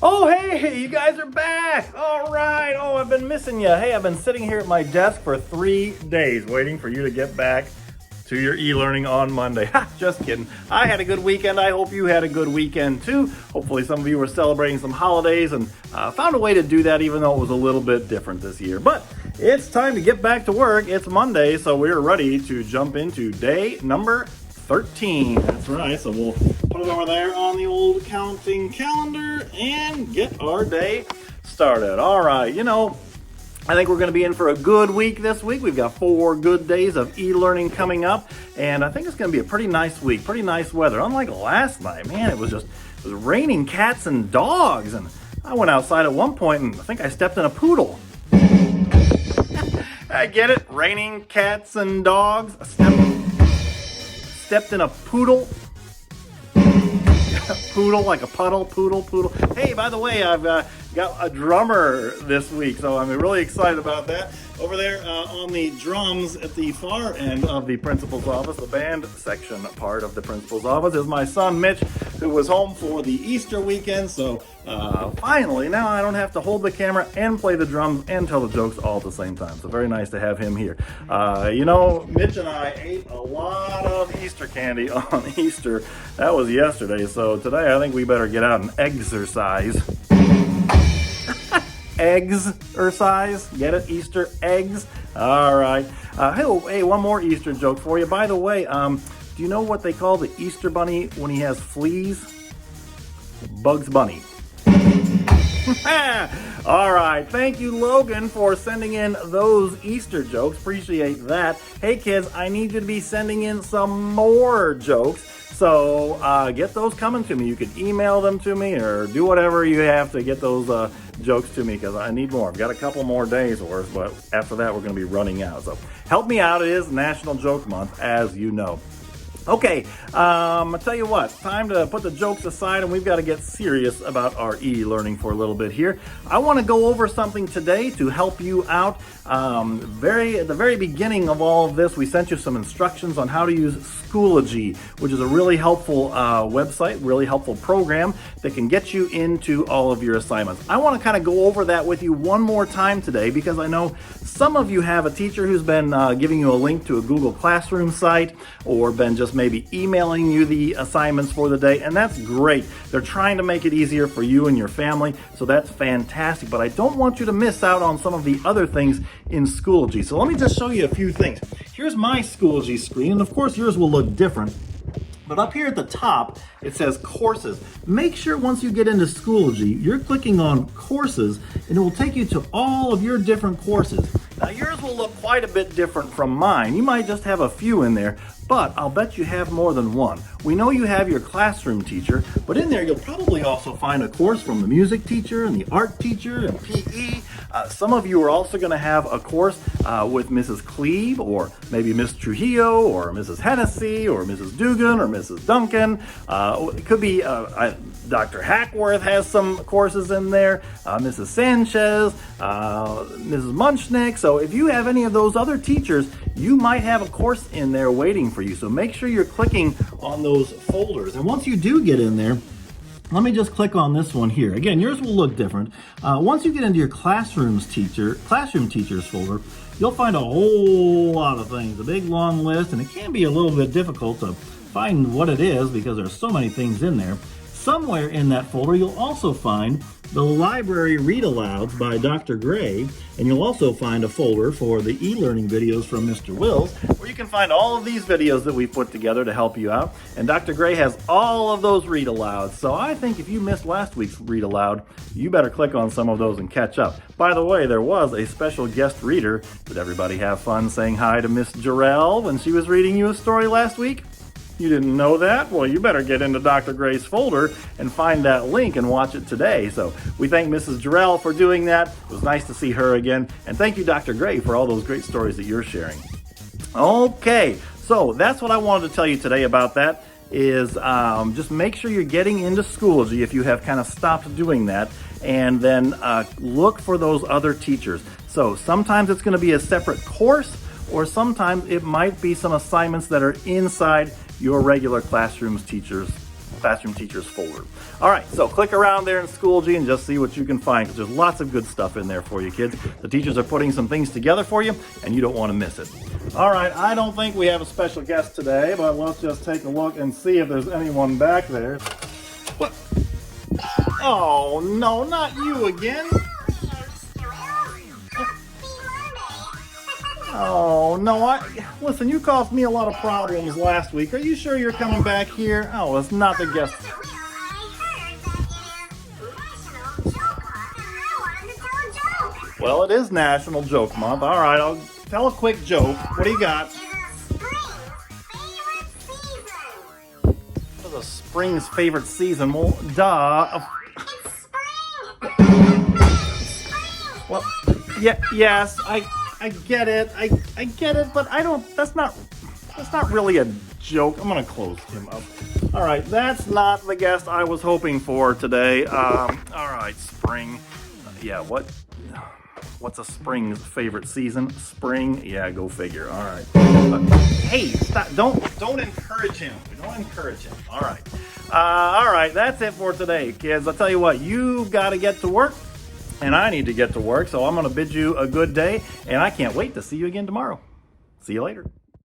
Oh, hey, you guys are back. All right. Oh, I've been missing you. Hey, I've been sitting here at my desk for 3 days waiting for you to get back to your e-learning on Monday. Ha, just kidding. I had a good weekend. I hope you had a good weekend too. Hopefully some of you were celebrating some holidays and found a way to do that even though it was a little bit different this year. But it's time to get back to work. It's Monday, so we're ready to jump into day number 13. That's right. So we'll put it over there on the old counting calendar and get our day started. All right. I think we're going to be in for a good week this week. We've got 4 good days of e-learning coming up, and I think it's going to be a pretty nice week, pretty nice weather. Unlike last night, man, it was raining cats and dogs, and I went outside at one point and I think I stepped in a poodle. I get it, raining cats and dogs. Stepped in a poodle. Poodle, like a puddle, poodle. Hey, by the way, I've got a drummer this week, so I'm really excited about that. Over there on the drums at the far end of the principal's office, the band section part of the principal's office, is my son Mitch, who was home for the Easter weekend. So finally, now I don't have to hold the camera and play the drums and tell the jokes all at the same time. So very nice to have him here. Mitch and I ate a lot of Easter candy on Easter. That was yesterday. So today I think we better get out and exercise. Eggs-ercise, get it? Easter eggs. All right. Hey, one more Easter joke for you. By the way, do you know what they call the Easter bunny when he has fleas? Bugs Bunny. All right. Thank you, Logan, for sending in those Easter jokes. Appreciate that. Hey, kids, I need you to be sending in some more jokes. So get those coming to me. You can email them to me or do whatever you have to get those jokes to me because I need more. I've got a couple more days worth, but after that we're going to be running out. So help me out. It is National Joke Month, as you know. Okay, I'll tell you what, time to put the jokes aside and we've got to get serious about our e-learning for a little bit here. I want to go over something today to help you out. At the very beginning of all of this, we sent you some instructions on how to use Schoology, which is a really helpful website, really helpful program that can get you into all of your assignments. I want to kind of go over that with you one more time today because I know some of you have a teacher who's been giving you a link to a Google Classroom site or been just maybe emailing you the assignments for the day, and that's great. They're trying to make it easier for you and your family, so that's fantastic, but I don't want you to miss out on some of the other things in Schoology. So let me just show you a few things. Here's my Schoology screen, and of course yours will look different. But up here at the top, it says courses. Make sure once you get into Schoology, you're clicking on courses and it will take you to all of your different courses. Now yours will look quite a bit different from mine. You might just have a few in there, but I'll bet you have more than one. We know you have your classroom teacher, but in there you'll probably also find a course from the music teacher and the art teacher and PE. Some of you are also going to have a course with Mrs. Cleve or maybe Miss Trujillo or Mrs. Hennessy or Mrs. Dugan or Mrs. Duncan. It could be Dr. Hackworth has some courses in there, Mrs. Sanchez, Mrs. Munchnick. So if you have any of those other teachers, you might have a course in there waiting for you. So make sure you're clicking on those folders. And once you do get in there, let me just click on this one here. Again, yours will look different. Once you get into your classroom teachers folder, you'll find a whole lot of things, a big long list, and it can be a little bit difficult to find what it is because there's so many things in there. Somewhere in that folder, you'll also find the library read-alouds by Dr. Gray, and you'll also find a folder for the e-learning videos from Mr. Wills, where you can find all of these videos that we've put together to help you out. And Dr. Gray has all of those read-alouds. So I think if you missed last week's read-aloud, you better click on some of those and catch up. By the way, there was a special guest reader. Did everybody have fun saying hi to Miss Jarrell when she was reading you a story last week? You didn't know that? Well, you better get into Dr. Gray's folder and find that link and watch it today. So we thank Mrs. Jarrell for doing that. It was nice to see her again. And thank you, Dr. Gray, for all those great stories that you're sharing. Okay, so that's what I wanted to tell you today about that is just make sure you're getting into Schoology if you have kind of stopped doing that, and then look for those other teachers. So sometimes it's going to be a separate course, or sometimes it might be some assignments that are inside your regular classroom's teachers Classroom Teachers folder. All right, so click around there in Schoology and just see what you can find, because there's lots of good stuff in there for you, kids. The teachers are putting some things together for you, and you don't want to miss it. All right, I don't think we have a special guest today, but let's just take a look and see if there's anyone back there. What? Oh, no, not you again. Oh, no, listen, you caused me a lot of problems last week. Are you sure you're coming back here? Oh, it's not the guest. Well, it is National Joke Month. All right, I'll tell a quick joke. What do you got? What is a spring's favorite season? Well, duh. Well, yeah, yes, I get it. I get it, but I don't. That's not really a joke. I'm gonna close him up. All right, that's not the guest I was hoping for today. All right, spring. Yeah, what's a spring's favorite season? Spring. Yeah, go figure. All right. Hey, stop! Don't encourage him. Don't encourage him. All right. All right. That's it for today, kids. I'll tell you what. You've got to get to work. And I need to get to work, so I'm going to bid you a good day, and I can't wait to see you again tomorrow. See you later.